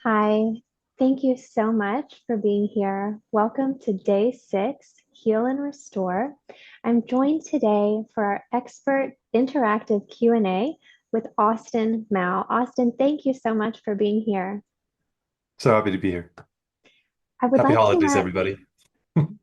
Hi, thank you so much for being here. Welcome to day 6, Heal and Restore. I'm joined today for our expert interactive Q&A with Austin Mao. Austin, thank you so much for being here. So happy to be here. I would Happy like to holidays, let, everybody.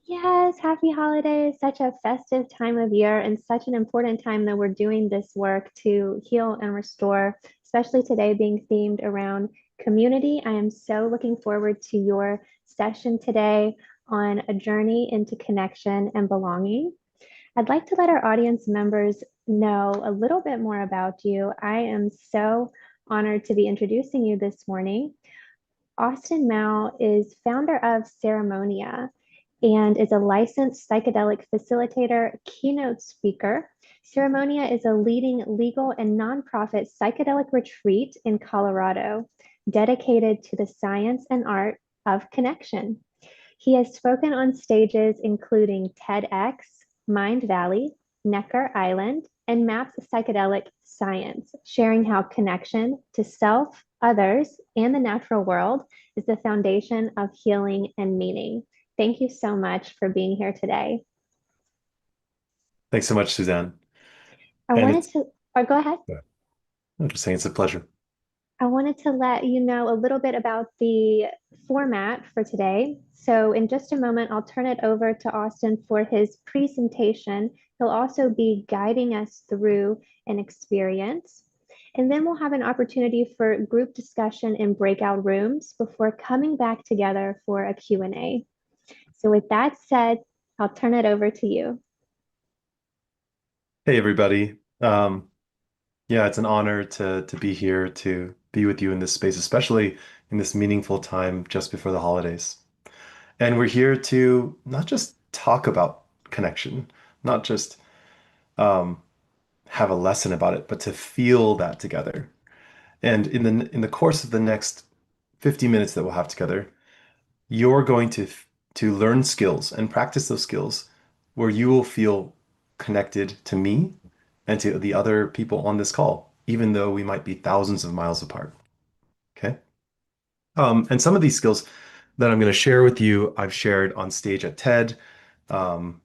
yes, happy holidays, such a festive time of year and such an important time that we're doing this work to heal and restore, especially today being themed around community. I am so looking forward to your session today on a journey into connection and belonging. I'd like to let our audience members know a little bit more about you. I am so honored to be introducing you this morning. Austin Mao is founder of Ceremonia and is a licensed psychedelic facilitator, keynote speaker. Ceremonia is a leading legal and nonprofit psychedelic retreat in Colorado dedicated to the science and art of connection. He has spoken on stages including TEDx, Mind Valley, Necker Island, and Maps Psychedelic Science, sharing how connection to self, others, and the natural world is the foundation of healing and meaning. Thank you so much for being here today. Thanks so much, Suzanne. I And wanted it's, to, or go ahead. yeah, I'm just saying it's a pleasure. I wanted to let you know a little bit about the format for today. So, in just a moment, I'll turn it over to Austin for his presentation. He'll also be guiding us through an experience. And then we'll have an opportunity for group discussion in breakout rooms before coming back together for a Q&A. So, with that said, I'll turn it over to you. Hey, everybody. Yeah, it's an honor to be here to be with you in this space, especially in this meaningful time just before the holidays. And we're here to not just talk about connection, not just um, have a lesson about it, but to feel that together. And in the course of the next 50 minutes that we'll have together, you're going to learn skills and practice those skills where you will feel connected to me and to the other people on this call, even though we might be thousands of miles apart. Okay. And some of these skills that I'm going to share with you, I've shared on stage at TED,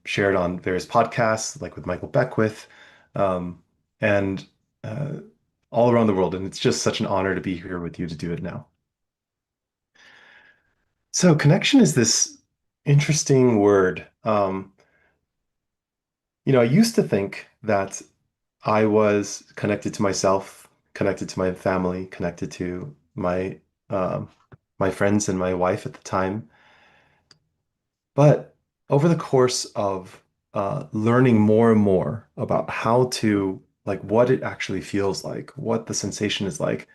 shared on various podcasts, like with Michael Beckwith, um, and uh, all around the world. And it's just such an honor to be here with you to do it now. So, connection is this interesting word. I used to think that I was connected to myself, connected to my family, connected to um, my friends and my wife at the time. But over the course of learning more and more about how to, like, what it actually feels like, what the sensation is like,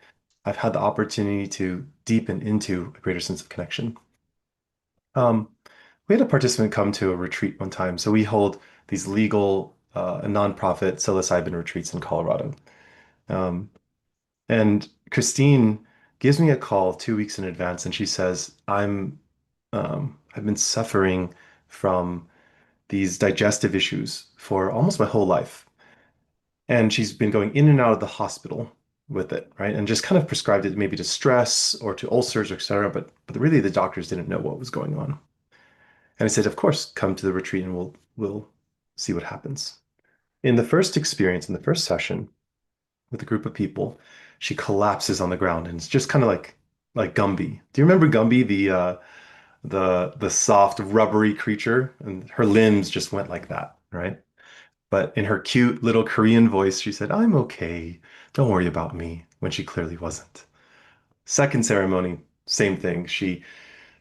I've had the opportunity to deepen into a greater sense of connection. Um, we had a participant come to a retreat one time. So we hold these legal and nonprofit psilocybin retreats in Colorado. Um, and Christine gives me a call 2 weeks in advance, and she says, I've been suffering from these digestive issues for almost my whole life. And she's been going in and out of the hospital with it, right? And just kind of prescribed it maybe to stress or to ulcers, et cetera. But really the doctors didn't know what was going on. And I said, of course, come to the retreat and we'll see what happens. In the first experience, in the first session with a group of people, she collapses on the ground and it's just kind of like Gumby. Do you remember Gumby, the soft, rubbery creature? And her limbs just went like that, right? But in her cute little Korean voice, she said, I'm okay. Don't worry about me, when she clearly wasn't. Second ceremony, same thing. She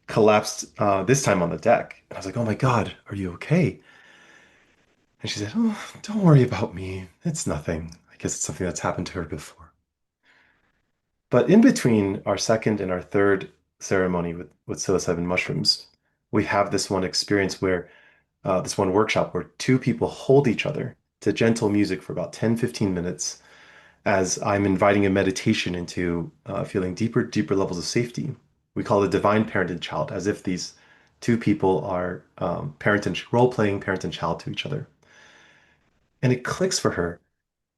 collapsed this time on the deck. And I was like, oh my God, are you okay? And she said, oh, don't worry about me. It's nothing. I guess it's something that's happened to her before. But in between our second and our third ceremony with psilocybin mushrooms, we have this one experience where this one workshop where two people hold each other to gentle music for about 10, 15 minutes as I'm inviting a meditation into feeling deeper, deeper levels of safety. We call it divine parent and child, as if these two people are parent and role-playing parent and child to each other. And it clicks for her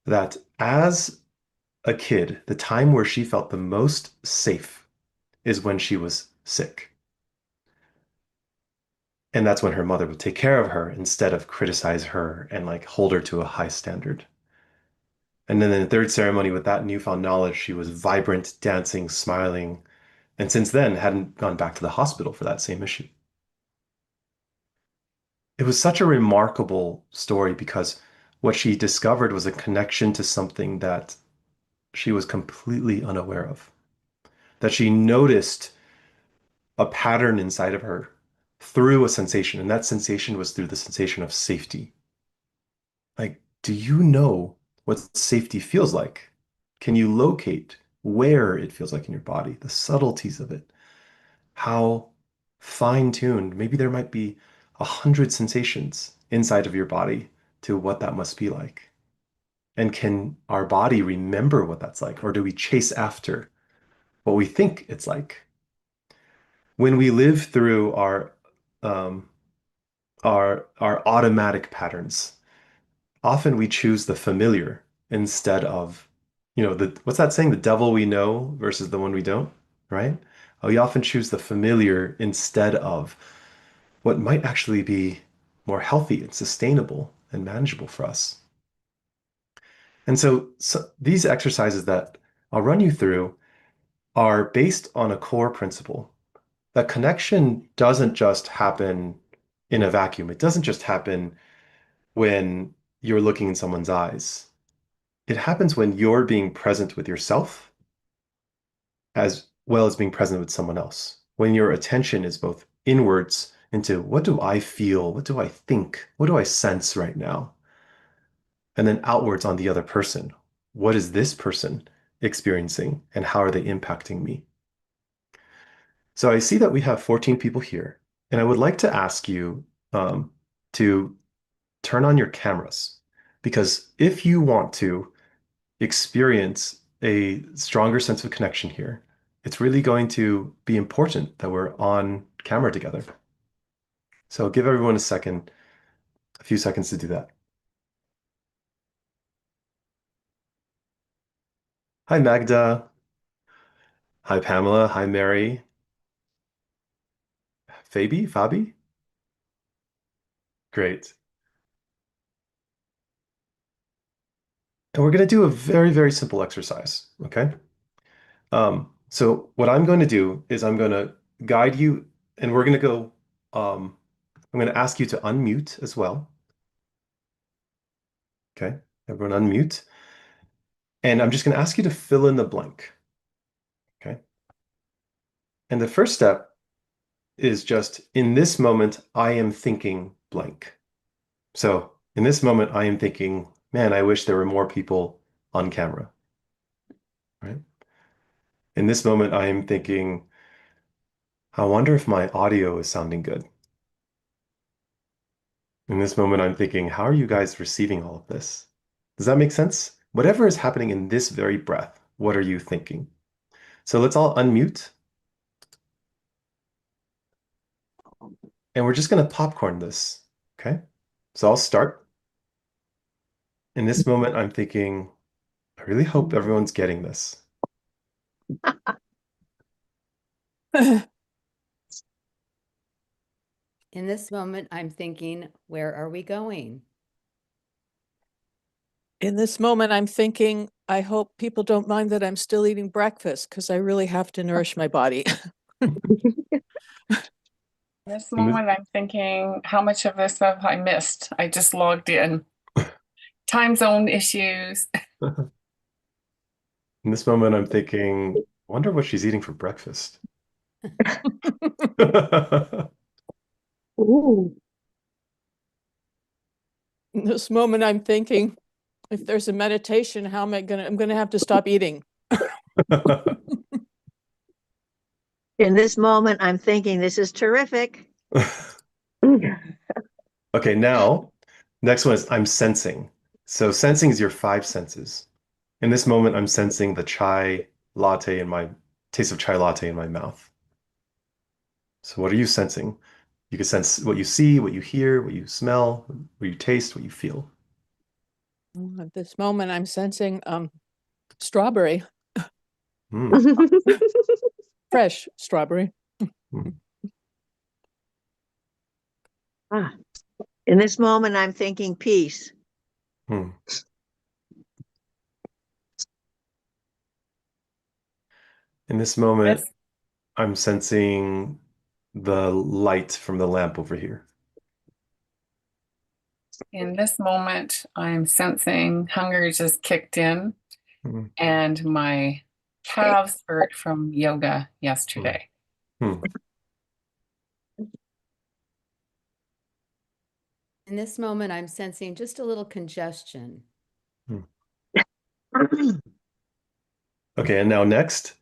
that as a kid, the time where she felt the most safe is when she was sick. And that's when her mother would take care of her instead of criticize her and like hold her to a high standard. And then in the third ceremony, with that newfound knowledge, she was vibrant, dancing, smiling, and since then hadn't gone back to the hospital for that same issue. It was such a remarkable story because what she discovered was a connection to something that she was completely unaware of, that she noticed a pattern inside of her through a sensation, and that sensation was through the sensation of safety. Like, do you know what safety feels like? Can you locate where it feels like in your body, the subtleties of it, how fine-tuned? Maybe there might be 100 sensations inside of your body to what that must be like. And can our body remember what that's like, or do we chase after what we think it's like? When we live through um, our automatic patterns, often we choose the familiar instead of, what's that saying? The devil we know versus the one we don't, right? We often choose the familiar instead of what might actually be more healthy and sustainable and manageable for us. And so these exercises that I'll run you through are based on a core principle that connection doesn't just happen in a vacuum. It doesn't just happen when you're looking in someone's eyes. It happens when you're being present with yourself as well as being present with someone else. When your attention is both inwards into what do I feel? What do I think? What do I sense right now? And then outwards on the other person. What is this person experiencing and how are they impacting me? So I see that we have 14 people here, and I would like to ask you to turn on your cameras because if you want to experience a stronger sense of connection here, it's really going to be important that we're on camera together. So give everyone a few seconds to do that. Hi, Magda. Hi, Pamela. Hi, Mary. Fabi? Great. And we're going to do a very, very simple exercise, okay? So what I'm going to do is I'm going to guide you, and we're going to go, I'm going to ask you to unmute as well. Okay, everyone unmute. And I'm just going to ask you to fill in the blank. Okay. And the first step is just in this moment, I am thinking blank. So in this moment, I am thinking, man, I wish there were more people on camera. Right. In this moment, I am thinking, I wonder if my audio is sounding good. In this moment, I'm thinking, how are you guys receiving all of this? Does that make sense? Whatever is happening in this very breath, what are you thinking? So let's all unmute and we're just going to popcorn this. Okay. So I'll start. In this moment, I'm thinking, I really hope everyone's getting this. In this moment, I'm thinking, where are we going? In this moment, I'm thinking, I hope people don't mind that I'm still eating breakfast because I really have to nourish my body. This moment, I'm thinking, how much of this have I missed? I just logged in. Time zone issues. In this moment, I'm thinking, I wonder what she's eating for breakfast. Ooh. In this moment, I'm thinking, if there's a meditation, how am I I'm gonna have to stop eating. In this moment, I'm thinking this is terrific. Okay, now, next one is I'm sensing. So sensing is your five senses. In this moment, I'm sensing the taste of chai latte in my mouth. So what are you sensing? You can sense what you see, what you hear, what you smell, what you taste, what you feel. At this moment, I'm sensing strawberry. Mm. fresh strawberry. Ah, in this moment, I'm thinking peace. Hmm. In this moment, Yes. I'm sensing the light from the lamp over here. In this moment, I'm sensing hunger just kicked in Hmm. and my calves hurt from yoga yesterday. Hmm. In this moment, I'm sensing just a little congestion. Okay, and now next,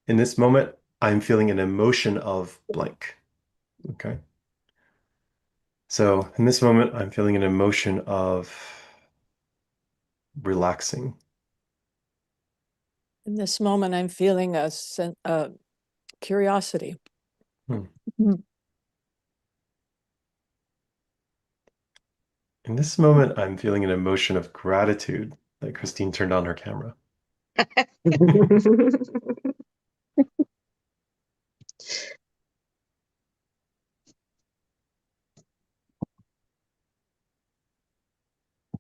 in this moment, I'm feeling an emotion of blank. Okay. So in this moment, I'm feeling an emotion of relaxing. In this moment, I'm feeling a curiosity. Hmm. Hmm. In this moment, I'm feeling an emotion of gratitude that Christine turned on her camera.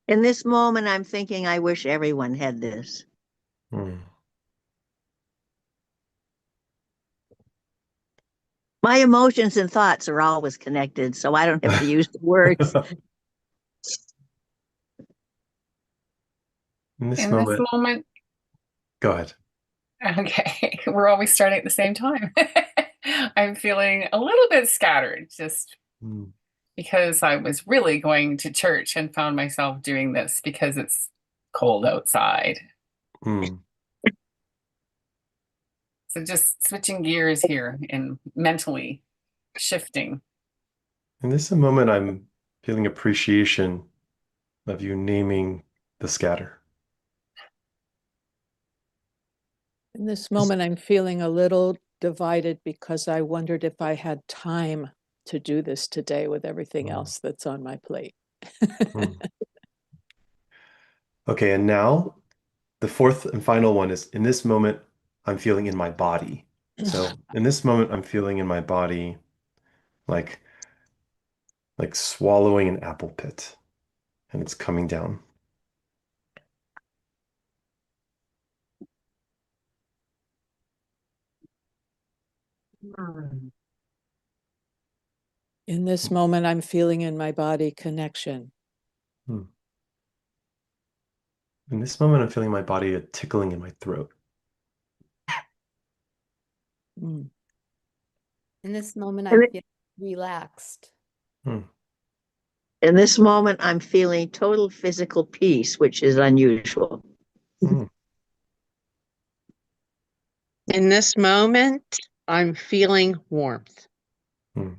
In this moment, I'm thinking I wish everyone had this. Hmm. My emotions and thoughts are always connected, so I don't have to use the words. In this In this moment, moment, go ahead. okay, we're always starting at the same time. I'm feeling a little bit scattered just Hmm. because I was really going to church and found myself doing this because it's cold outside. Hmm. So just switching gears here and mentally shifting. In this moment, I'm feeling appreciation of you naming the scatter. In this moment, I'm feeling a little divided because I wondered if I had time to do this today with everything else that's on my plate. Hmm. Okay, and now the fourth and final one is in this moment, I'm feeling in my body. So in this moment, I'm feeling in my body like swallowing an apple pit and it's coming down. In this moment, I'm feeling in my body connection. Hmm. In this moment, I'm feeling my body a tickling in my throat. Mm. In this moment, And I'm it- feeling relaxed. Hmm. In this moment, I'm feeling total physical peace, which is unusual. Hmm. In this moment, I'm feeling warmth. Hmm.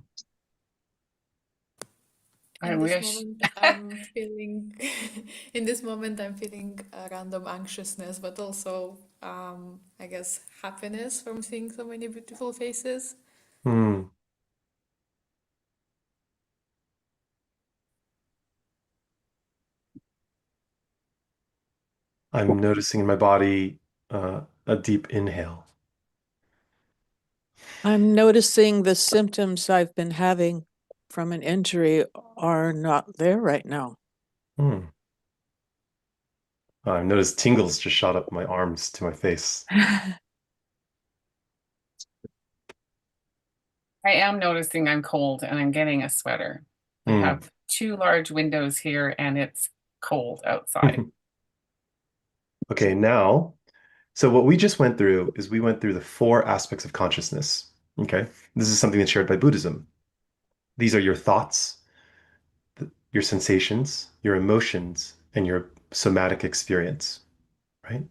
I In this wish. moment, I'm feeling, in this moment, I'm feeling a random anxiousness, but also, I guess, happiness from seeing so many beautiful faces. Hmm. I'm noticing in my body a deep inhale. I'm noticing the symptoms I've been having from an injury are not there right now. Hmm. I've noticed tingles just shot up my arms to my face. I am noticing I'm cold and I'm getting a sweater. I Hmm. have two large windows here and it's cold outside. Okay, now, so what we just went through is we went through the four aspects of consciousness. Okay, this is something that's shared by Buddhism. These are your thoughts, your sensations, your emotions, and your somatic experience, right?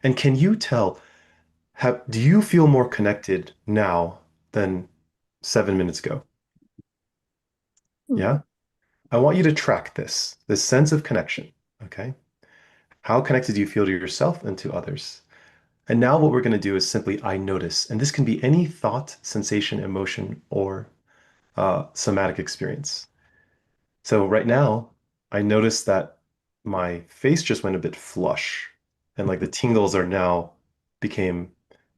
And can you tell, do you feel more connected now than 7 minutes ago? Yeah? I want you to track this sense of connection, okay? How connected do you feel to yourself and to others? And now what we're going to do is simply I notice, and this can be any thought, sensation, emotion, or somatic experience. So right now, I notice that my face just went a bit flush, and like the tingles are now became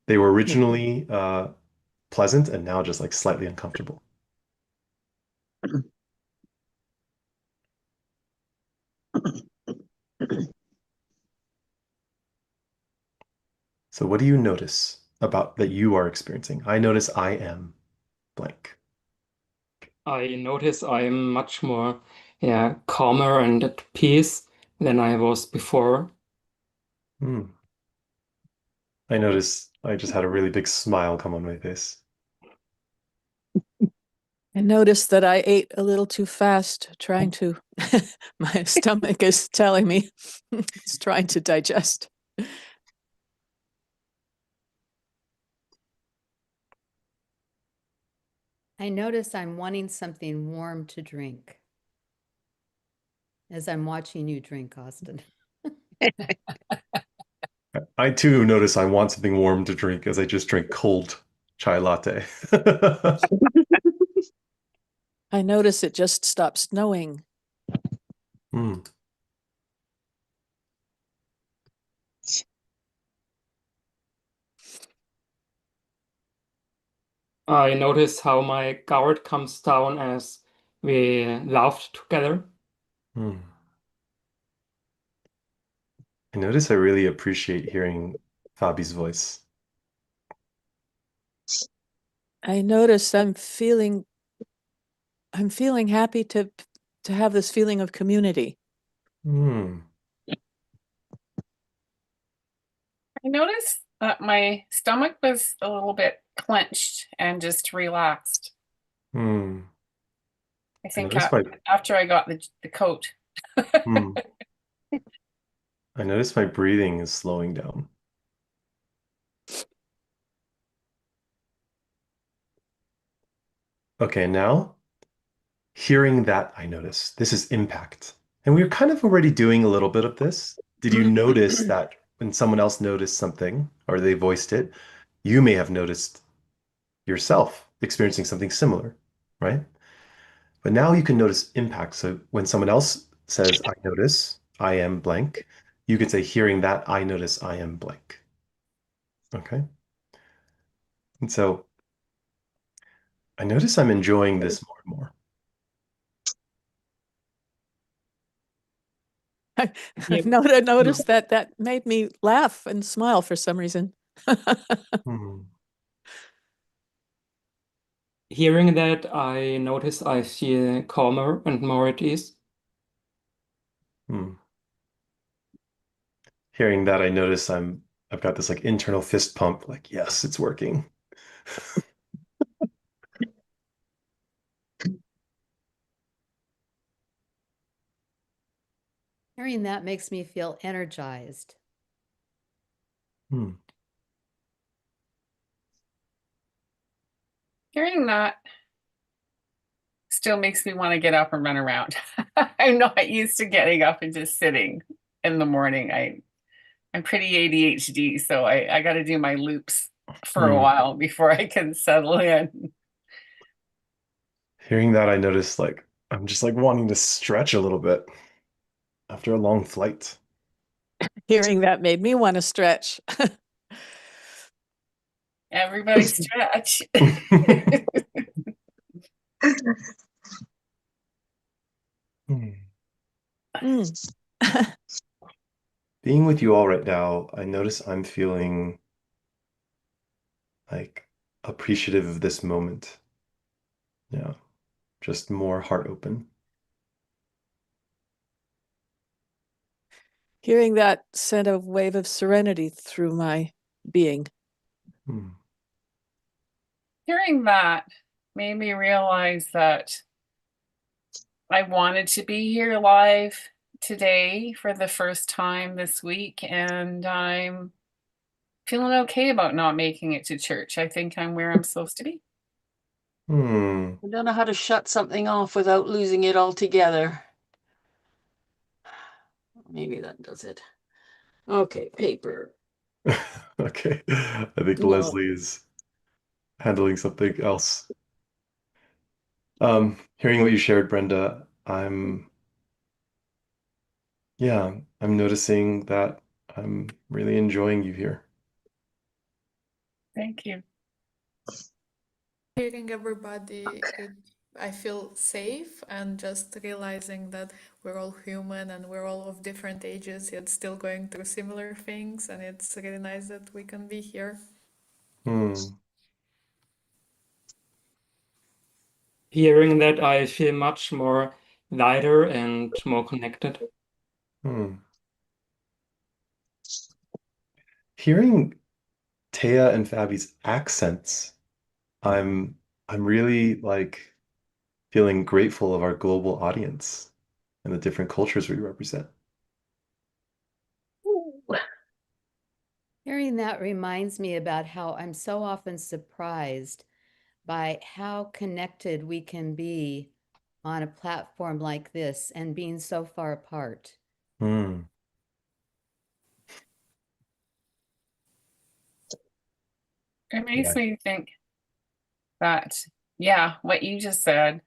They were originally pleasant and now just like slightly uncomfortable. So what do you notice about that you are experiencing? I notice I am blank. I notice I'm much more, yeah, calmer and at peace than I was before. Hmm. I notice I just had a really big smile come on my face. I noticed that I ate a little too fast, trying to, my stomach is telling me it's trying to digest. I notice I'm wanting something warm to drink as I'm watching you drink, Austin. I too notice I want something warm to drink as I just drink cold chai latte. I notice it just stopped snowing. Hmm. I notice how my guard comes down as we laughed together. Hmm. I notice I really appreciate hearing Fabi's voice. I notice I'm feeling happy to have this feeling of community. Hmm. I noticed that my stomach was a little bit clenched and just relaxed. Hmm. I I think notice my after I got the coat. hmm. I notice my breathing is slowing down. Okay, now hearing that I notice this is impact. And we were kind of already doing a little bit of this. Did you notice that when someone else noticed something or they voiced it, you may have noticed yourself experiencing something similar, right? But now you can notice impact. So when someone else says, I notice, I am blank, you could say, hearing that, I notice, I am blank. Okay. And so I notice I'm enjoying this more and more. I've noticed that made me laugh and smile for some reason. Hmm. Hearing that, I notice I feel calmer and more at ease. Hmm. Hearing that, I notice I've got this like internal fist pump, like, yes, it's working. Hearing that makes me feel energized. Hmm. Hearing that still makes me want to get up and run around. I'm not used to getting up and just sitting in the morning. I'm pretty ADHD, so I got to do my loops for a Hmm. while before I can settle in. Hearing that, I notice like I'm just like wanting to stretch a little bit after a long flight. Hearing that made me want to stretch. Everybody stretch. Hmm. Mm. Being with you all right now, I notice I'm feeling like appreciative of this moment. Yeah, just more heart open. Hearing that sent a wave of serenity through my being. Hmm. Hearing that made me realize that I wanted to be here live today for the first time this week, and I'm feeling okay about not making it to church. I think I'm where I'm supposed to be. Hmm. I don't know how to shut something off without losing it altogether. Maybe that does it. Okay, paper. Okay. I think No. Leslie is handling something else. Hearing what you shared, Brenda, I'm noticing that I'm really enjoying you here. Thank you. Hearing everybody, I feel safe, and just realizing that we're all human and we're all of different ages, yet still going through similar things. And it's really nice that we can be here. Hmm. Hearing that, I feel much more lighter and more connected. Hmm. Hearing Taya and Fabi's accents, I'm really like feeling grateful of our global audience and the different cultures we represent. Hearing that reminds me about how I'm so often surprised by how connected we can be on a platform like this and being so far apart. Hmm. It makes Yeah. me think that, yeah, what you just said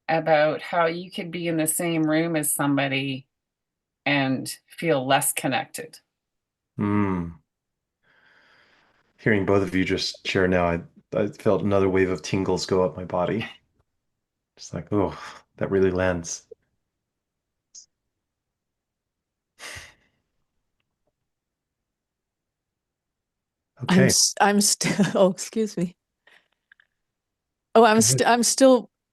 about how you could be in the same room as somebody and feel less connected. Hmm. Hearing both of you just share now, I felt another wave of tingles go up my body. Just like, oh, that really lands. Okay. I'm still, oh, excuse me. Oh, Go ahead.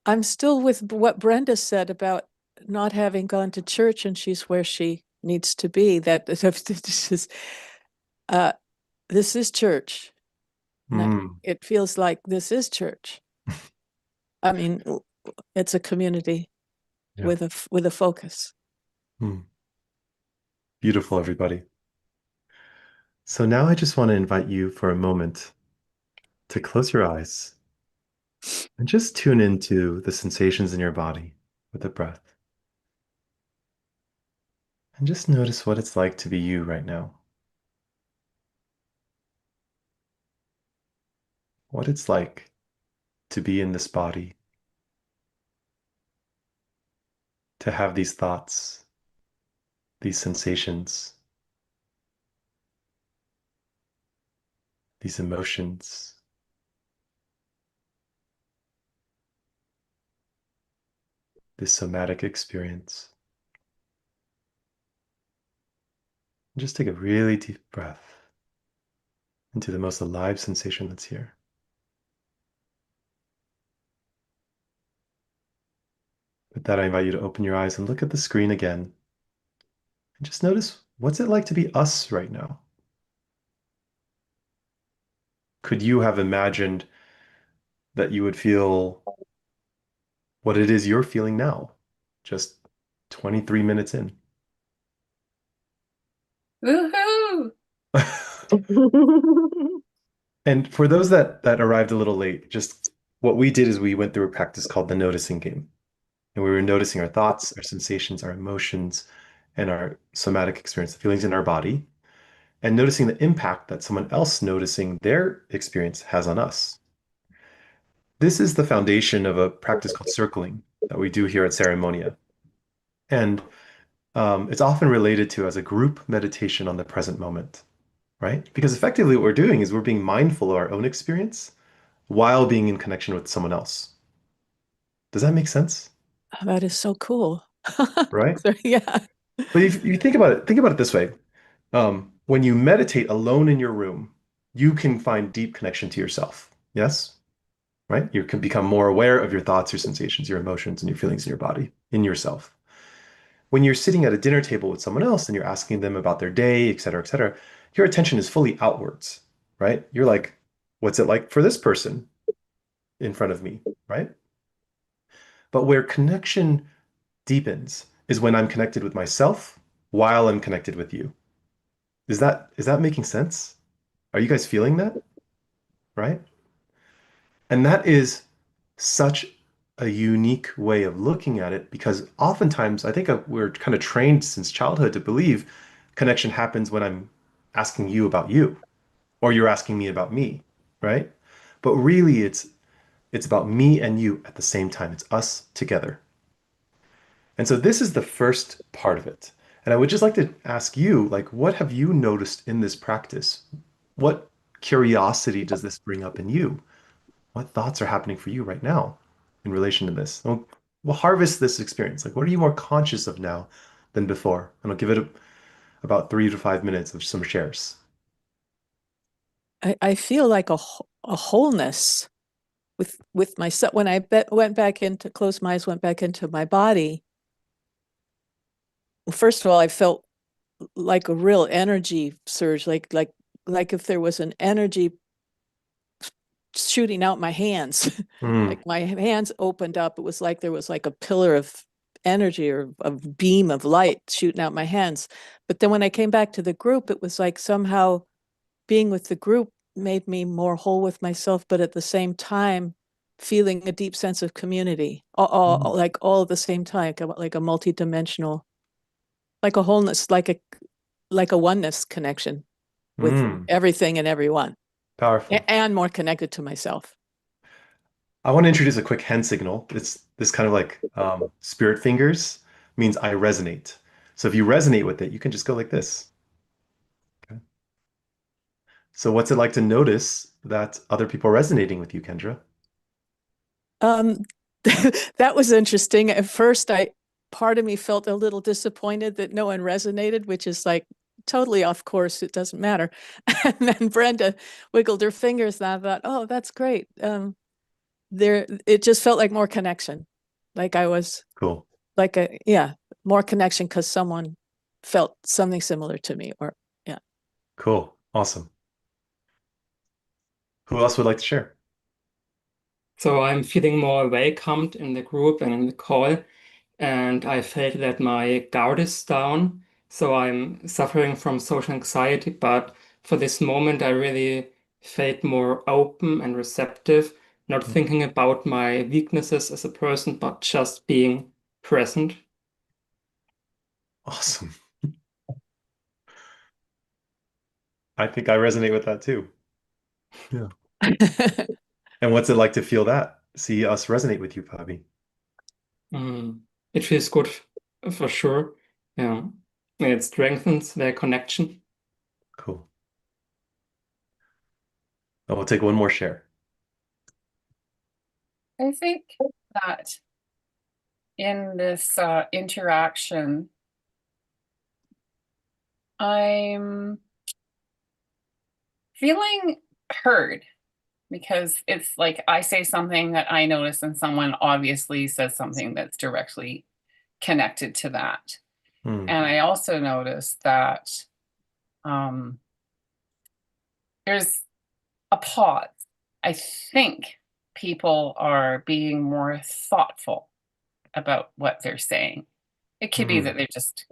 I'm still with what Brenda said about not having gone to church, and she's where she needs to be. That this is church. Hmm. It feels like this is church. I mean, it's a community Yeah. with a focus. Hmm. Beautiful, everybody. So now I just want to invite you for a moment to close your eyes and just tune into the sensations in your body with the breath. And just notice what it's like to be you right now. What it's like to be in this body, to have these thoughts, these sensations, these emotions. This somatic experience. And just take a really deep breath into the most alive sensation that's here. With that, I invite you to open your eyes and look at the screen again. And just notice, what's it like to be us right now? Could you have imagined that you would feel what it is you're feeling now, just 23 minutes in? Woohoo! And for those that arrived a little late, just what we did is we went through a practice called the noticing game. And we were noticing our thoughts, our sensations, our emotions, and our somatic experience, the feelings in our body, and noticing the impact that someone else noticing their experience has on us. This is the foundation of a practice called circling that we do here at Ceremonia. And it's often related to as a group meditation on the present moment, right? Because effectively what we're doing is we're being mindful of our own experience while being in connection with someone else. Does that make sense? That is so cool. Right? So, yeah. But if you think about it this way. When you meditate alone in your room, you can find deep connection to yourself. Yes? Right? You can become more aware of your thoughts, your sensations, your emotions, and your feelings in your body, in yourself. When you're sitting at a dinner table with someone else and you're asking them about their day, et cetera, your attention is fully outwards, right? You're like, what's it like for this person in front of me, right? But where connection deepens is when I'm connected with myself while I'm connected with you. Is that making sense? Are you guys feeling that? Right? And that is such a unique way of looking at it because oftentimes I think we're kind of trained since childhood to believe connection happens when I'm asking you about you or you're asking me about me, right? But really it's about me and you at the same time. It's us together. And so this is the first part of it. And I would just like to ask you, like, what have you noticed in this practice? What curiosity does this bring up in you? What thoughts are happening for you right now in relation to this? We'll harvest this experience. Like, what are you more conscious of now than before? And I'll give it about 3 to 5 minutes of some shares. I feel like a wholeness with myself. When I went back into, closed my eyes, went back into my body, well, first of all, I felt like a real energy surge, like if there was an energy shooting out my hands. Like my hands opened up. It was like there was like a pillar of energy or a beam of light shooting out my hands. But then when I came back to the group, it was like somehow being with the group made me more whole with myself, but at the same time feeling a deep sense of community, like all at the same time, like a multi-dimensional, like a wholeness, like a oneness connection with everything and everyone. Powerful. And more connected to myself. I want to introduce a quick hand signal. It's this kind of like spirit fingers means I resonate. So if you resonate with it, you can just go like this. Okay. So what's it like to notice that other people are resonating with you, Kendra? That was interesting. At first, part of me felt a little disappointed that no one resonated, which is like totally off course. It doesn't matter. And then Brenda wiggled her fingers, and I thought, oh, that's great. It just felt like more connection. Like I was cool. Like more connection because someone felt something similar to me, or yeah. Cool. Awesome. Who else would like to share? So I'm feeling more welcomed in the group and in the call, and I felt that my guard is down. So I'm suffering from social anxiety, but for this moment, I really felt more open and receptive, not thinking about my weaknesses as a person, but just being present. Awesome. I think I resonate with that too. Yeah. And what's it like to feel that? See us resonate with you, Fabi? It feels good for sure. Yeah. It strengthens their connection. Cool. Oh, we'll take one more share. I think that in this interaction, I'm feeling heard, because it's like I say something that I notice and someone obviously says something that's directly connected to that. And I also notice that there's a pause. I think people are being more thoughtful about what they're saying. It could be that they're just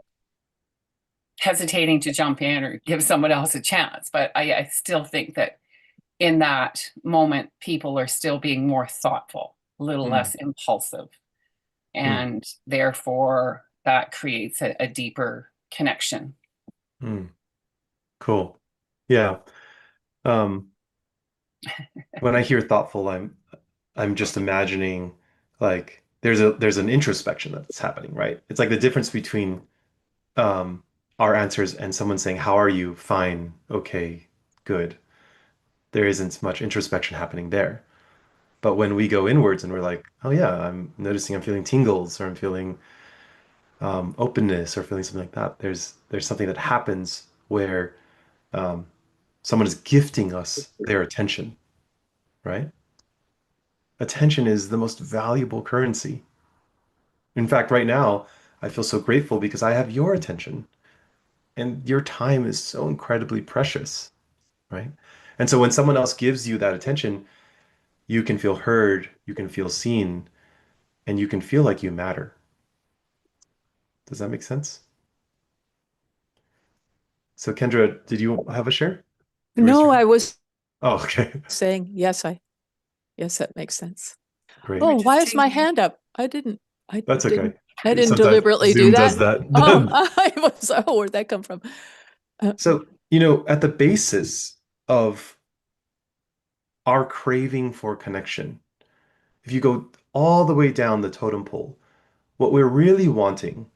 hesitating to jump in or give someone else a chance, but I still think that in that moment, people are still being more thoughtful, a little less impulsive. And therefore, that creates a deeper connection. Cool. Yeah. When I hear thoughtful, I'm just imagining like there's an introspection that's happening, right? It's like the difference between our answers and someone saying, "How are you?" Fine, okay, good. There isn't much introspection happening there. But when we go inwards and we're like, "Oh yeah, I'm noticing I'm feeling tingles, or I'm feeling openness, or feeling something like that," there's something that happens where someone is gifting us their attention, right? Attention is the most valuable currency. In fact, right now, I feel so grateful because I have your attention, and your time is so incredibly precious, right? And so when someone else gives you that attention, you can feel heard, you can feel seen, and you can feel like you matter. Does that make sense? So Kendra, did you have a share? No, I was Oh, okay. saying yes, that makes sense. Great. Oh, why is my hand up? That's okay. I didn't Sometimes deliberately Zoom do that. does that. Where'd that come from? So, at the basis of our craving for connection, if you go all the way down the totem pole, what we're really wanting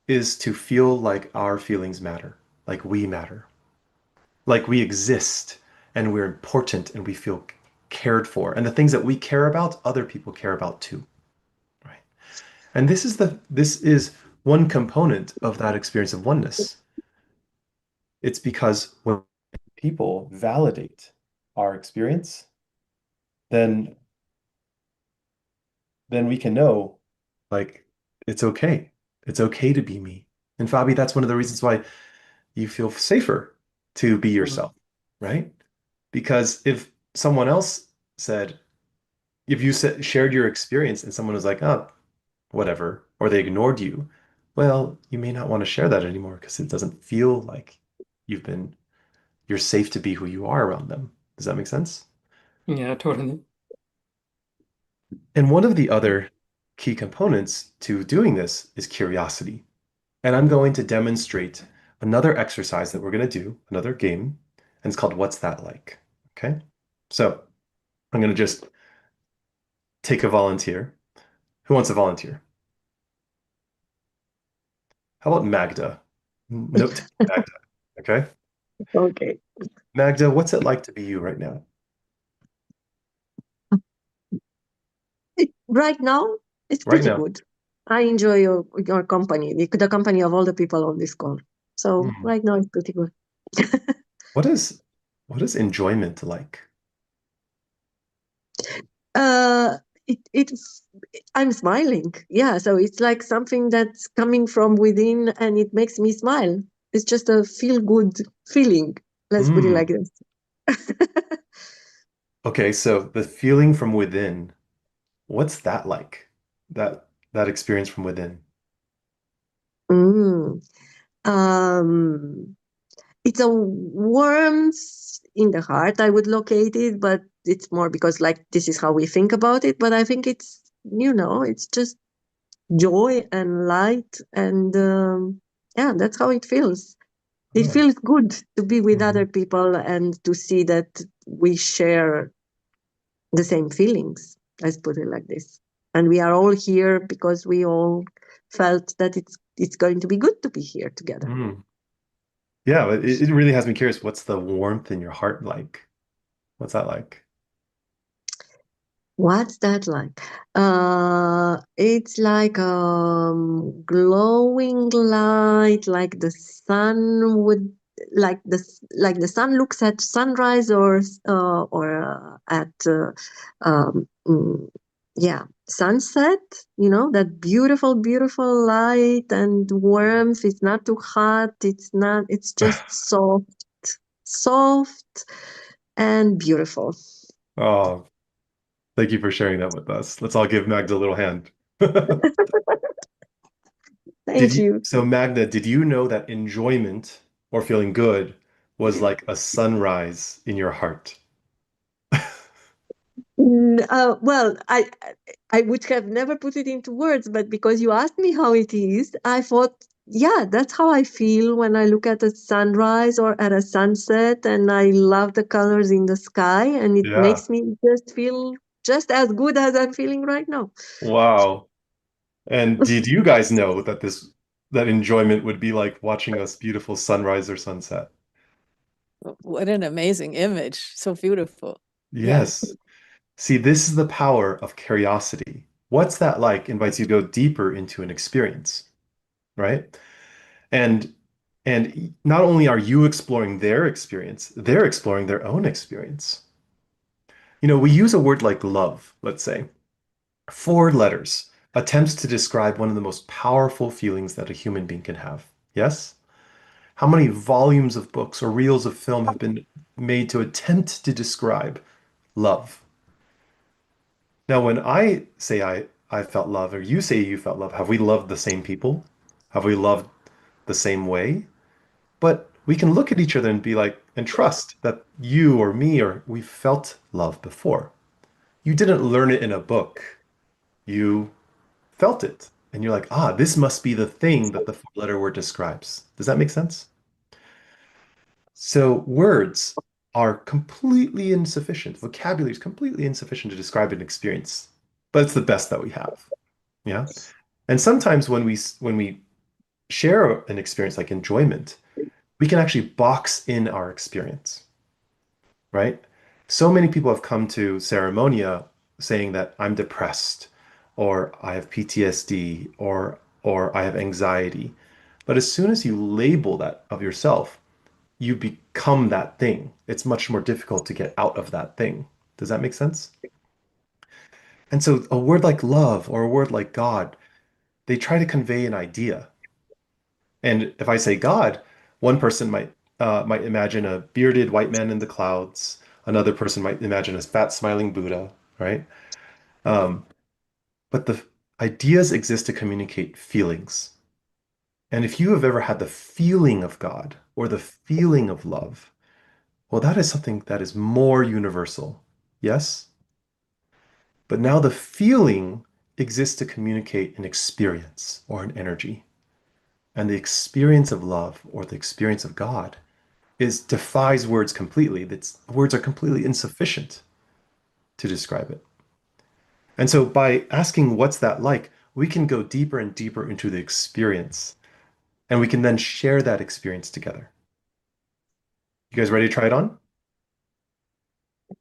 is to feel like our feelings matter, like we matter, like we exist, and we're important and we feel cared for. And the things that we care about, other people care about too. Right. And this is one component of that experience of oneness. It's because when people validate our experience, then we can know, like, it's okay. It's okay to be me. And Fabi, that's one of the reasons why you feel safer to be yourself, right? Because if someone else said, if you shared your experience and someone was like, oh, whatever, or they ignored you, well, you may not want to share that anymore because it doesn't feel like you're safe to be who you are around them. Does that make sense? Yeah, totally. And one of the other key components to doing this is curiosity. And I'm going to demonstrate another exercise that we're going to do, another game, and it's called What's That Like? Okay. So I'm going to just take a volunteer. Who wants to volunteer? How about Magda? Note Magda. Okay. Okay. Magda, what's it like to be you right now? Right now, it's Right pretty now. good. I enjoy your company, the company of all the people on this call. So Mhm. right now, it's pretty good. What is enjoyment like? Uh, it's I'm smiling. Yeah, so it's like something that's coming from within, and it makes me smile. It's just a feel good feeling. Let's put it like this. Okay, so the feeling from within, what's that like? That experience from within. Mm. Um, it's a warmth in the heart, I would locate it, but it's more because like this is how we think about it. But I think it's, it's just joy and light, and yeah, that's how it feels. It Oh. feels good to be with other Mhm. people and to see that we share the same feelings. Let's put it like this. And we are all here because we all felt that it's going to be good to be here together. Mm. Yeah, but it really has me curious. What's the warmth in your heart like? What's that like? What's that like? It's like glowing light, like the sun would, like the sun looks at sunrise or at yeah, sunset. That beautiful, beautiful light and warmth. It's not too hot. It's not. It's just soft and beautiful. Oh, thank you for sharing that with us. Let's all give Magda a little hand. Thank you. So Magda, did you know that enjoyment or feeling good was like a sunrise in your heart? Well, I would have never put it into words, but because you asked me how it is, I thought, yeah, that's how I feel when I look at a sunrise or at a sunset, and I love the colors in the sky, and it Yeah. makes me just feel just as good as I'm feeling right now. Wow. And did you guys know that that enjoyment would be like watching a beautiful sunrise or sunset? What an amazing image. So beautiful. Yes. See, this is the power of curiosity. What's that like invites you to go deeper into an experience, right? And not only are you exploring their experience, they're exploring their own experience. We use a word like love, let's say. 4 letters, attempts to describe one of the most powerful feelings that a human being can have. Yes? How many volumes of books or reels of film have been made to attempt to describe love? Now, when I say I felt love, or you say you felt love, have we loved the same people? Have we loved the same way? But we can look at each other and be like, and trust that you or me or we felt love before. You didn't learn it in a book. You felt it. And you're like, this must be the thing that the 4-letter word describes. Does that make sense? So words are completely insufficient. Vocabulary is completely insufficient to describe an experience, but it's the best that we have. Yeah. And sometimes when we share an experience like enjoyment, we can actually box in our experience. right? So many people have come to Ceremonia saying that I'm depressed, or I have PTSD, or I have anxiety. But as soon as you label that of yourself, you become that thing. It's much more difficult to get out of that thing. Does that make sense? And so a word like love or a word like God, they try to convey an idea. And if I say God, one person might imagine a bearded white man in the clouds. Another person might imagine a fat smiling Buddha, right? Um, but the ideas exist to communicate feelings. And if you have ever had the feeling of God or the feeling of love, well, that is something that is more universal. Yes? But now the feeling exists to communicate an experience or an energy. And the experience of love or the experience of God is defies words completely. Words are completely insufficient to describe it. And so by asking what's that like, we can go deeper and deeper into the experience, and we can then share that experience together. You guys ready to try it on?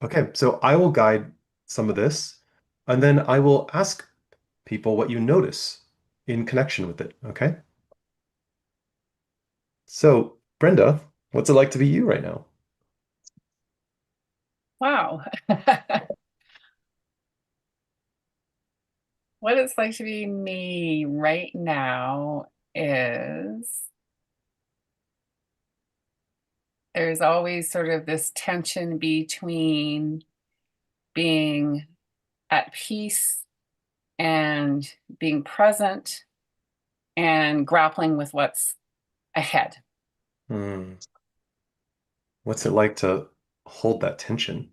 Okay, so I will guide some of this, and then I will ask people what you notice in connection with it, okay? So, Brenda, what's it like to be you right now? Wow. What it's like to be me right now is there's always sort of this tension between being at peace and being present and grappling with what's ahead. Hmm. What's it like to hold that tension?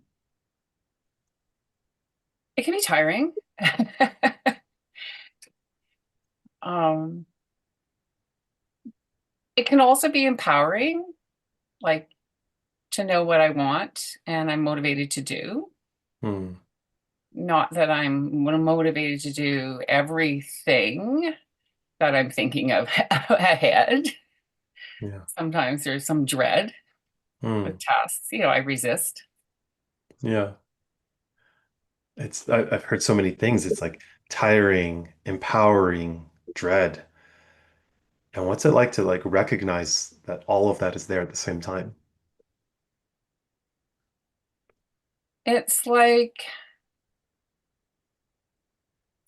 It can be tiring. It can also be empowering, like to know what I want and I'm motivated to do. Hmm. Not that I'm motivated to do everything that I'm thinking of ahead. Yeah. Sometimes there's some dread Hmm. with tasks, I resist. Yeah. I've heard so many things. It's like tiring, empowering, dread. And what's it like to like recognize that all of that is there at the same time? It's like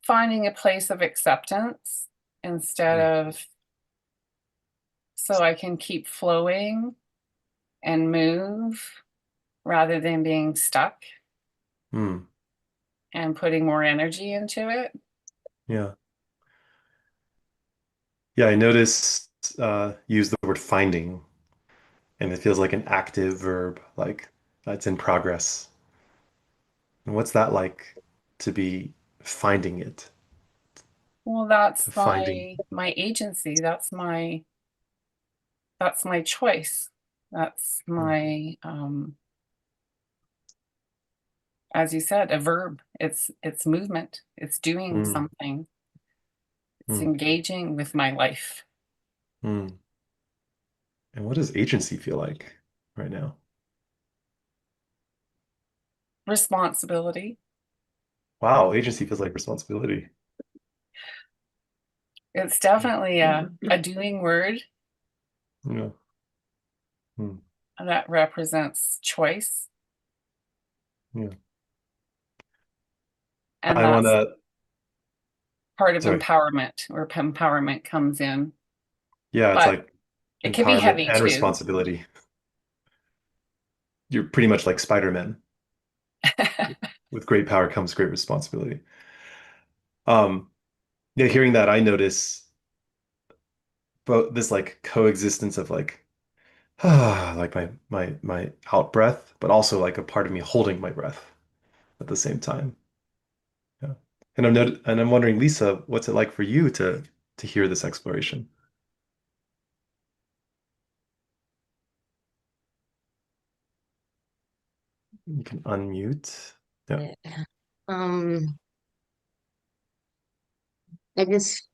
finding a place of acceptance instead of so I can keep flowing and move rather than being stuck Hmm. and putting more energy into it. Yeah. Yeah, I noticed use the word finding, and it feels like an active verb, like it's in progress. And what's that like to be finding it? Well, that's To finding. my agency. That's my choice. That's my as you said, a verb. It's movement. It's doing Hmm. something. It's Hmm. engaging with my life. Hmm. And what does agency feel like right now? Responsibility. Wow, agency feels like responsibility. It's definitely a doing word Yeah. Hmm. that represents choice. Yeah. And I want that's to, part of sorry. empowerment, where empowerment comes in. Yeah, it's But like it can be empowerment heavy and too. responsibility. You're pretty much like Spider-Man. With great power comes great responsibility. Um, yeah, hearing that, I notice both this like coexistence of like like my out breath, but also like a part of me holding my breath at the same time. Yeah. And I'm wondering, Lisa, what's it like for you to hear this exploration? You can unmute. Yeah. Yeah. I just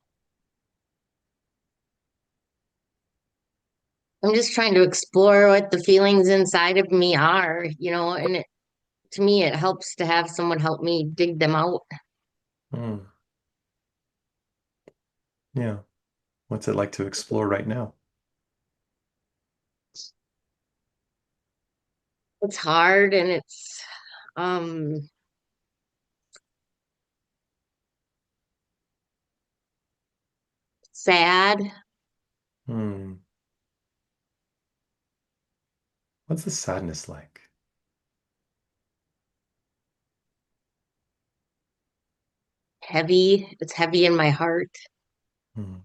I'm just trying to explore what the feelings inside of me are, and to me, it helps to have someone help me dig them out. Hmm. Yeah. What's it like to explore right now? It's hard and it's um sad. Hmm. What's the sadness like? Heavy. It's heavy in my heart. Hmm.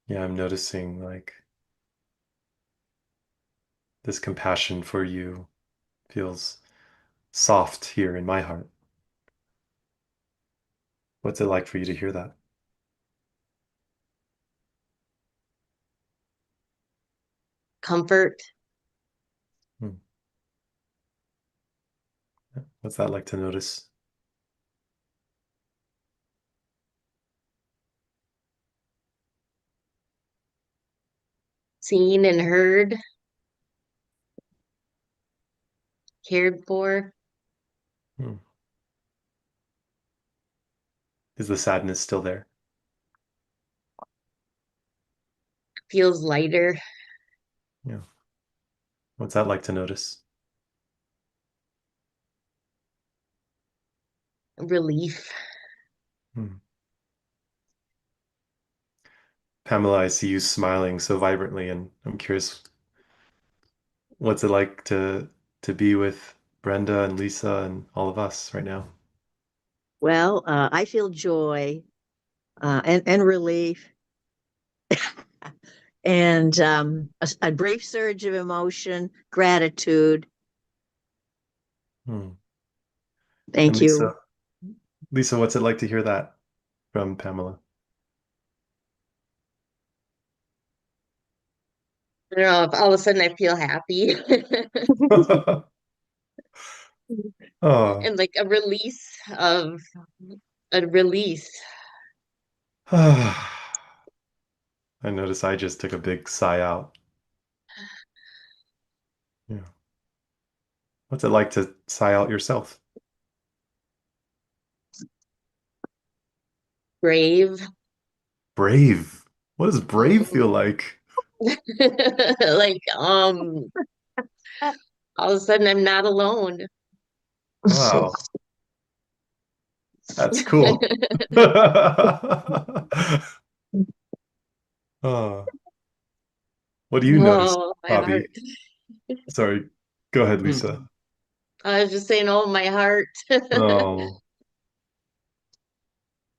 Yeah, I'm noticing like this compassion for you feels soft here in my heart. What's it like for you to hear that? Comfort. Hmm. What's that like to notice? Seen and heard. Cared for. Hmm. Is the sadness still there? Feels lighter. Yeah. What's that like to notice? Relief. Hmm. Pamela, I see you smiling so vibrantly, and I'm curious, what's it like to be with Brenda and Lisa and all of us right now? Well, I feel joy and relief and a brief surge of emotion, gratitude. Hmm. And Thank you. Lisa, what's it like to hear that from Pamela? I don't know if all of a sudden I feel happy. Oh. And like a release. I notice I just took a big sigh out. Yeah. What's it like to sigh out yourself? Brave. Brave. What does brave feel like? Like all of a sudden I'm not alone. Wow, that's cool. Oh, what do you notice, Oh, my Bobby? heart. Sorry, go ahead, Hmm. Lisa. I was just saying, oh, my heart. Oh,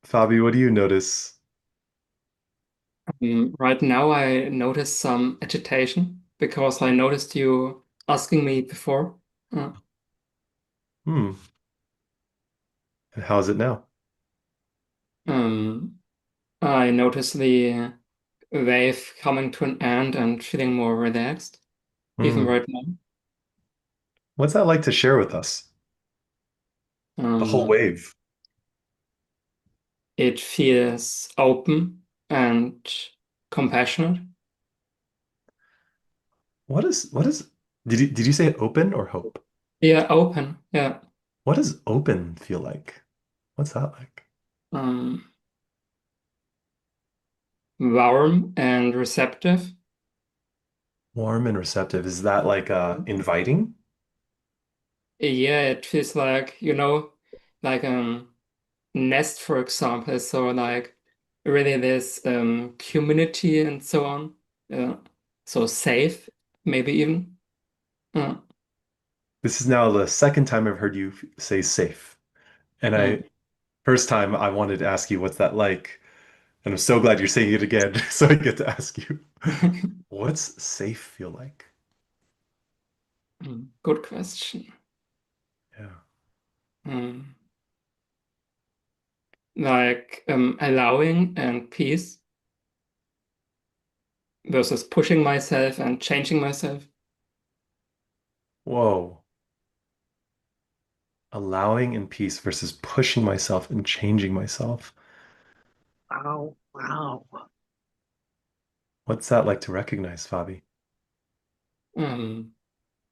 Fabi, what do you notice? Right now, I notice some agitation because I noticed you asking me before. Hmm. And how is it now? I notice the wave coming to an end and feeling more relaxed, even Hmm. right now. What's that like to share with us? The whole Um, wave. it feels open and compassionate. What is did you say open or hope? Yeah, open. Yeah. What does open feel like? What's that like? Um, warm and receptive. Warm and receptive. Is that like inviting? Yeah, it feels like, like nest, for example. So like really this community and so on. Yeah. So safe, maybe even. Uh, This is now the second time I've heard you say safe. And uh, first time I wanted to ask you what's that like? And I'm so glad you're saying it again, so I get to ask you. What's safe feel like? Good question. Yeah. Um, like allowing and peace versus pushing myself and changing myself. Whoa. Allowing and peace versus pushing myself and changing myself. Wow. Wow. What's that like to recognize, Fabi?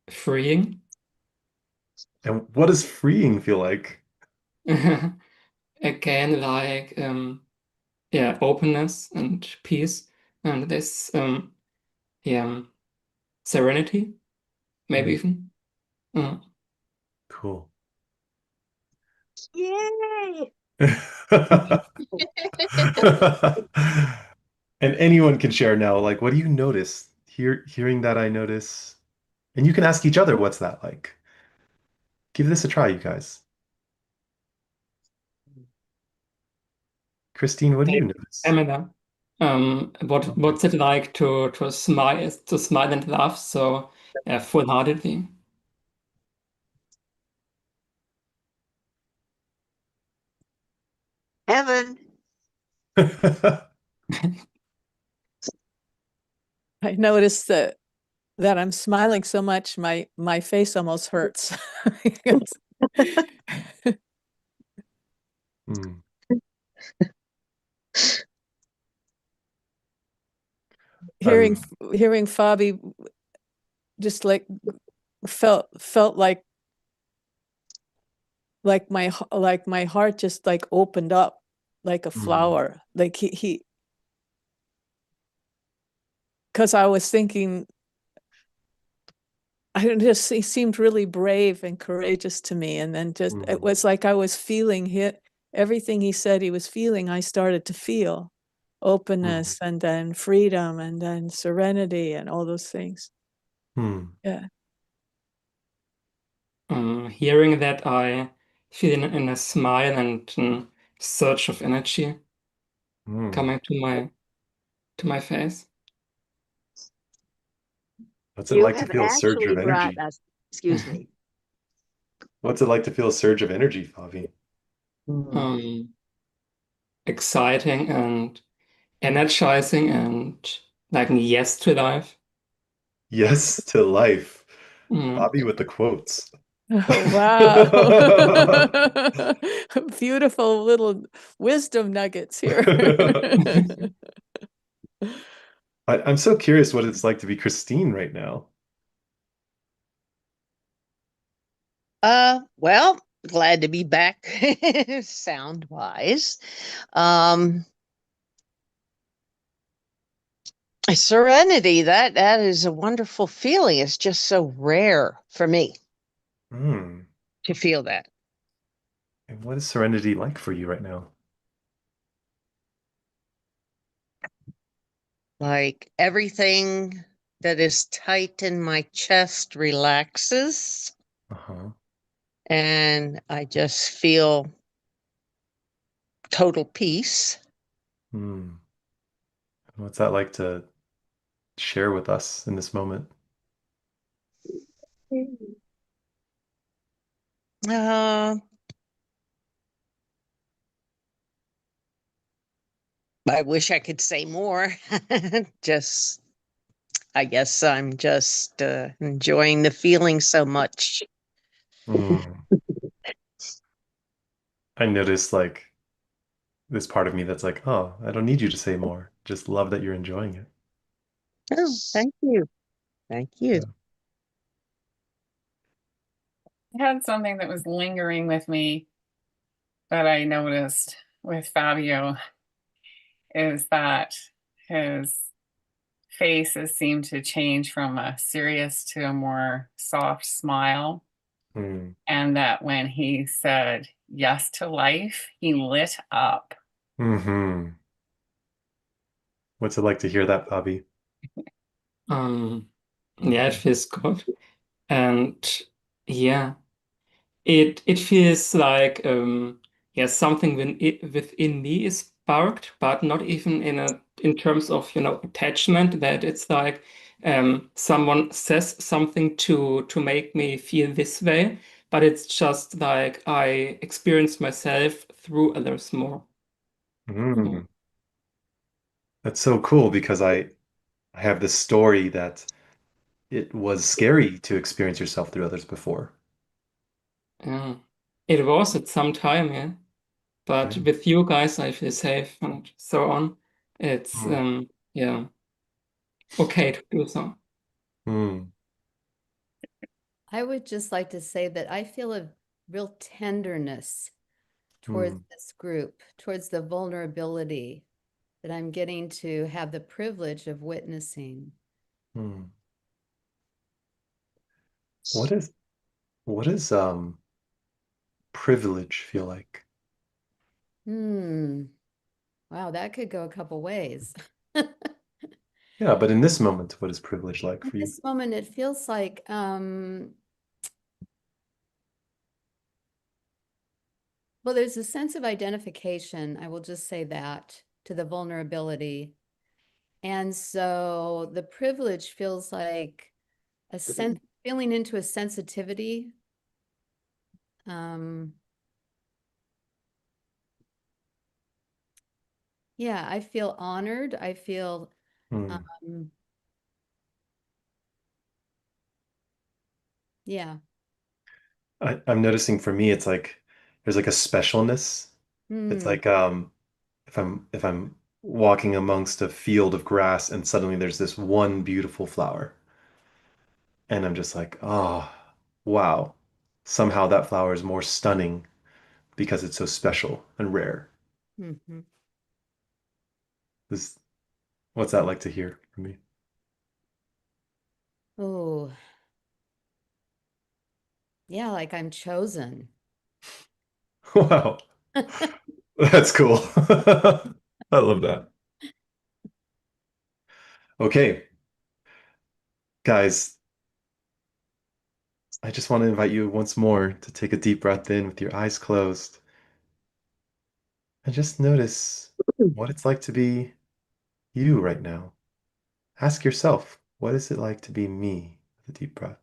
Freeing. And what does freeing feel like? Again, like yeah, openness and peace, and this yeah, serenity, maybe even. Cool. Yay! And anyone can share now, like, what do you notice? Hearing that, I notice. And you can ask each other, what's that like? Give this a try, you guys. Christine, what do you notice? Emma, what's it like to smile and laugh so full-heartedly? Heaven. I noticed that I'm smiling so much, my face almost hurts. Hearing Fabi just like felt like my heart just like opened up like a flower. Like he because I was thinking, he seemed really brave and courageous to me. And then just, it was like I was feeling everything he said he was feeling, I started to feel openness and then freedom and then serenity and all those things. Yeah. Hearing that, I feel in a smile and a surge of energy coming to my face. What's it like to feel a surge actually of energy? brought us, excuse me. What's it like to feel a surge of energy, Fabi? Exciting and energizing and like yes to life. Yes to life. Fabi with the quotes. Oh, wow. Beautiful little wisdom nuggets here. I'm so curious what it's like to be Christine right now. Well, glad to be back sound wise. Serenity, that is a wonderful feeling. It's just so rare for me to feel that. And what is serenity like for you right now? Like everything that is tight in my chest relaxes. And I just feel total peace. What's that like to share with us in this moment? I wish I could say more. I guess I'm just enjoying the feeling so much. I noticed like this part of me that's like, oh, I don't need you to say more. Just love that you're enjoying it. Oh, thank you. Thank you. I had something that was lingering with me that I noticed with Fabio is that his faces seem to change from a serious to a more soft smile. And that when he said yes to life, he lit up. What's it like to hear that, Fabi? Yeah, it feels good. And yeah, it feels like yeah, something within me is sparked, but not even in terms of attachment, that it's like someone says something to make me feel this way, but it's just like I experience myself through others more. That's so cool because I have this story that it was scary to experience yourself through others before. Yeah, it was at some time, yeah. But with you guys, I feel safe and so on. It's yeah. okay to do so. Mm. I would just like to say that I feel a real tenderness towards this group, towards the vulnerability that I'm getting to have the privilege of witnessing. Mm. What does privilege feel like? Wow, that could go a couple ways. Yeah, but in this moment, what is privilege like At for you? this moment, it feels like well, there's a sense of identification, I will just say that, to the vulnerability. And so the privilege feels like a sense, feeling into a sensitivity. Yeah, I feel honored. I feel yeah. I'm noticing for me, it's like there's like a specialness. It's like if I'm walking amongst a field of grass and suddenly there's this one beautiful flower, and I'm just like, oh, wow. Somehow that flower is more stunning because it's so special and rare. This, what's that like to hear from me? Oh, yeah, like I'm chosen. Wow. That's cool. I love that. Okay. Guys, I just want to invite you once more to take a deep breath in with your eyes closed and just notice what it's like to be you right now. Ask yourself, what is it like to be me with a deep breath?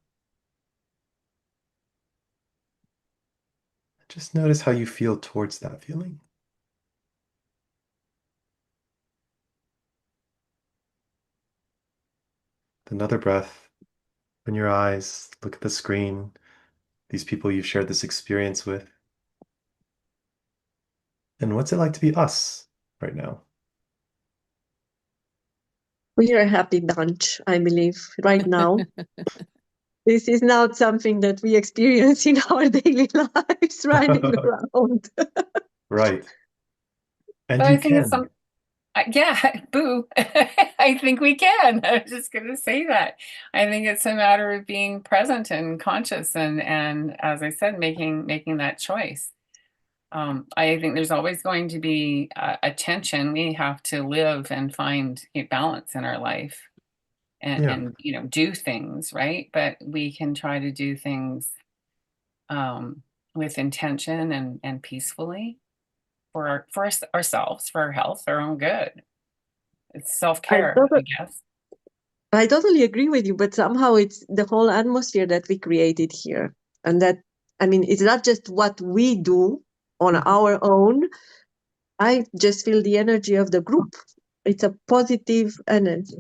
Just notice how you feel towards that feeling. Another breath. Open your eyes, look at the screen, these people you've shared this experience with. And what's it like to be us right now? We are a happy bunch, I believe, right now. This is not something that we experience in our daily lives running around. Right. And But you I think it's can. yeah, boo. I think we can. I was just going to say that. I think it's a matter of being present and conscious and as I said, making that choice. I think there's always going to be a tension. We have to live and find a balance in our life and do things, right? But we can try to do things with intention and peacefully for ourselves, for our health, our own good. It's self-care, I guess. I totally agree with you, but somehow it's the whole atmosphere that we created here. And that, I mean, it's not just what we do on our own. I just feel the energy of the group. It's a positive energy.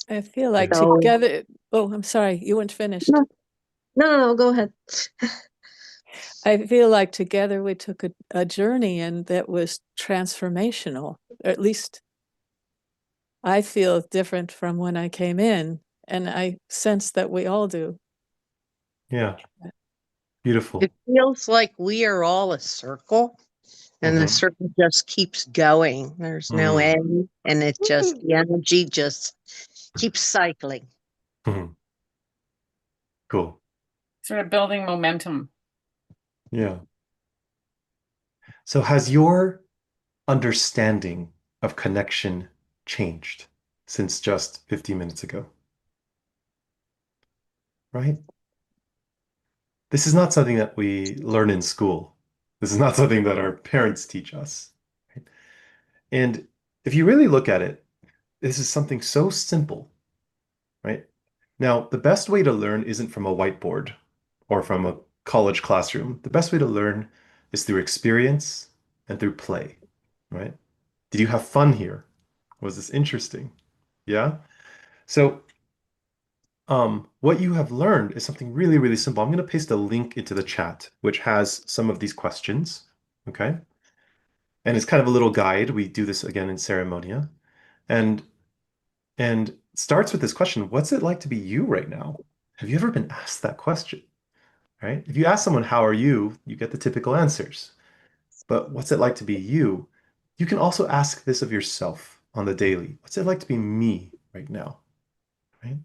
I feel like together. Oh, I'm sorry, you weren't finished. No, go ahead. I feel like together we took a journey and that was transformational, or at least I feel different from when I came in, and I sense that we all do. Yeah. Beautiful. It feels like we are all a circle and the circle just keeps going. There's no end, and it just, the energy just keeps cycling. Cool. Sort of building momentum. Yeah. So has your understanding of connection changed since just 50 minutes ago? Right? This is not something that we learn in school. This is not something that our parents teach us. Right? And if you really look at it, this is something so simple, right? Now, the best way to learn isn't from a whiteboard or from a college classroom. The best way to learn is through experience and through play, right? Did you have fun here? Was this interesting? Yeah? So, what you have learned is something really, really simple. I'm going to paste a link into the chat, which has some of these questions, okay? And it's kind of a little guide. We do this again in Ceremonia. And And starts with this question, what's it like to be you right now? Have you ever been asked that question? Right? If you ask someone, how are you? You get the typical answers. But what's it like to be you? You can also ask this of yourself on the daily. What's it like to be me right now? Right?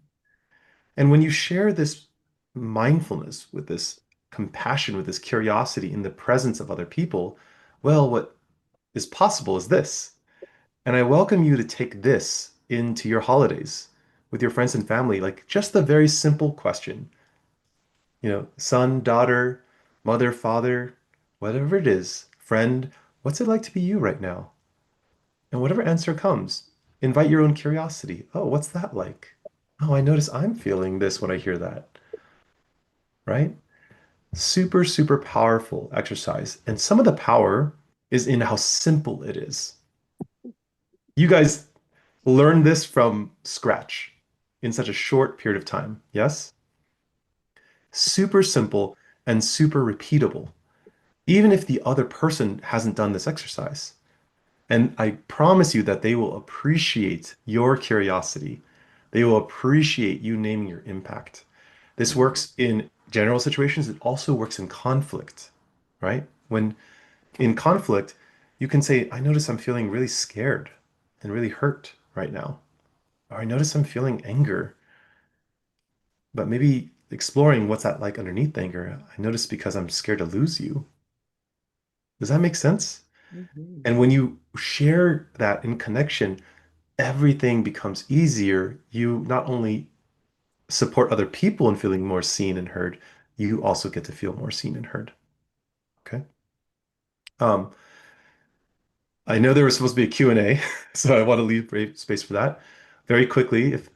And when you share this mindfulness with this compassion, with this curiosity in the presence of other people, well, what is possible is this. And I welcome you to take this into your holidays with your friends and family, like just the very simple question, son, daughter, mother, father, whatever it is, friend, what's it like to be you right now? And whatever answer comes, invite your own curiosity. Oh, what's that like? Oh, I notice I'm feeling this when I hear that, right? Super, super powerful exercise. And some of the power is in how simple it is. You guys learned this from scratch in such a short period of time. Yes? Super simple and super repeatable, even if the other person hasn't done this exercise. And I promise you that they will appreciate your curiosity. They will appreciate you naming your impact. This works in general situations. It also works in conflict, right? When in conflict, you can say, I notice I'm feeling really scared and really hurt right now. Or I notice I'm feeling anger, but maybe exploring what's that like underneath anger. I notice because I'm scared to lose you. Does that make sense? And when you share that in connection, everything becomes easier. You not only support other people in feeling more seen and heard, you also get to feel more seen and heard. Okay. Um, I know there was supposed to be a Q&A, so I want to leave space for that. Very quickly, if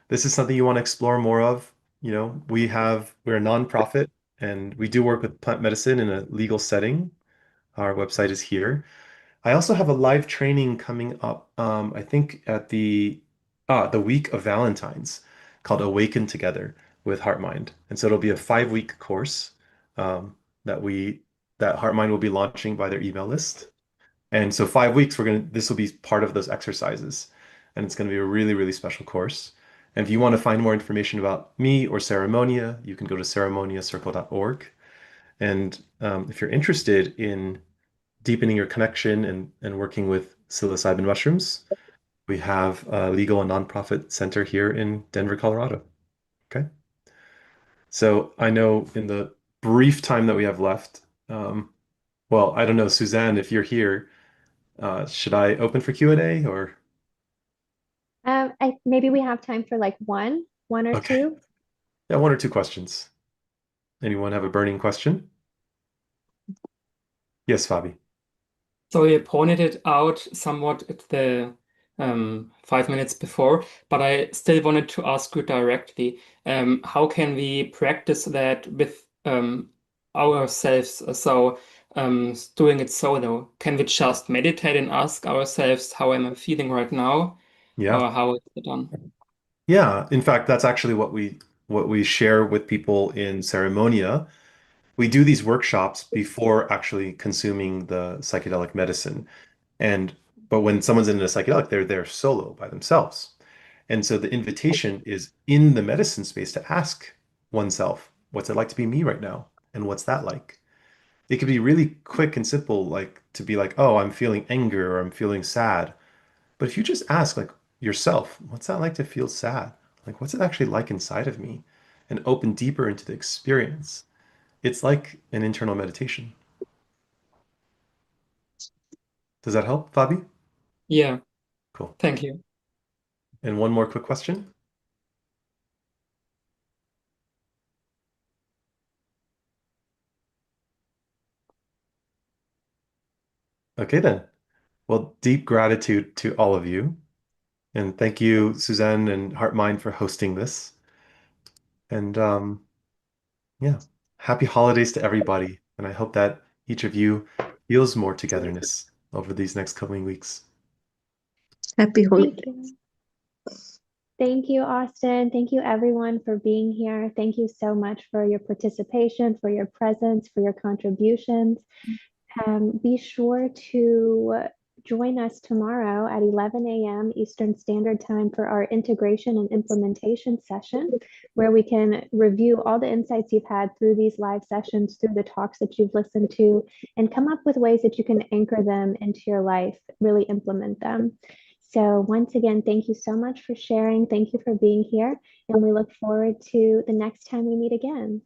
this is something you want to explore more of, we're a nonprofit and we do work with plant medicine in a legal setting. Our website is here. I also have a live training coming up, I think at the week of Valentine's called Awaken Together with HeartMind. And so it'll be a 5-week course that HeartMind will be launching by their email list. And so 5 weeks, this will be part of those exercises. And it's going to be a really, really special course. And if you want to find more information about me or Ceremonia, you can go to ceremoniacircle.org. And if you're interested in deepening your connection and working with psilocybin mushrooms, we have a legal and nonprofit center here in Denver, Colorado. Okay. So I know in the brief time that we have left, well, I don't know, Suzanne, if you're here, should I open for Q&A or? Maybe we have time for like one or Okay. two. Yeah, 1 or 2 questions. Anyone have a burning question? Yes, Fabi. So you pointed it out somewhat at the 5 minutes before, but I still wanted to ask you directly, how can we practice that with ourselves? So doing it solo, can we just meditate and ask ourselves how am I feeling right now? Yeah. Or how is it done? Yeah. In fact, that's actually what we share with people in Ceremonia. We do these workshops before actually consuming the psychedelic medicine. But when someone's in a psychedelic, they're there solo by themselves. And so the invitation is in the medicine space to ask oneself, what's it like to be me right now? And what's that like? It could be really quick and simple, like to be like, oh, I'm feeling anger or I'm feeling sad. But if you just ask like yourself, what's that like to feel sad? Like, what's it actually like inside of me? And open deeper into the experience. It's like an internal meditation. Does that help, Fabi? Yeah, Cool. thank you. And one more quick question. Okay, then. Well, deep gratitude to all of you. And thank you, Suzanne and HeartMind, for hosting this. And yeah, happy holidays to everybody. And I hope that each of you feels more togetherness over these next coming weeks. Happy holidays. Thank you. Thank you, Austin. Thank you, everyone, for being here. Thank you so much for your participation, for your presence, for your contributions. Be sure to join us tomorrow at 11 a.m. Eastern Standard Time for our integration and implementation session, where we can review all the insights you've had through these live sessions, through the talks that you've listened to, and come up with ways that you can anchor them into your life, really implement them. So once again, thank you so much for sharing. Thank you for being here. And we look forward to the next time we meet again.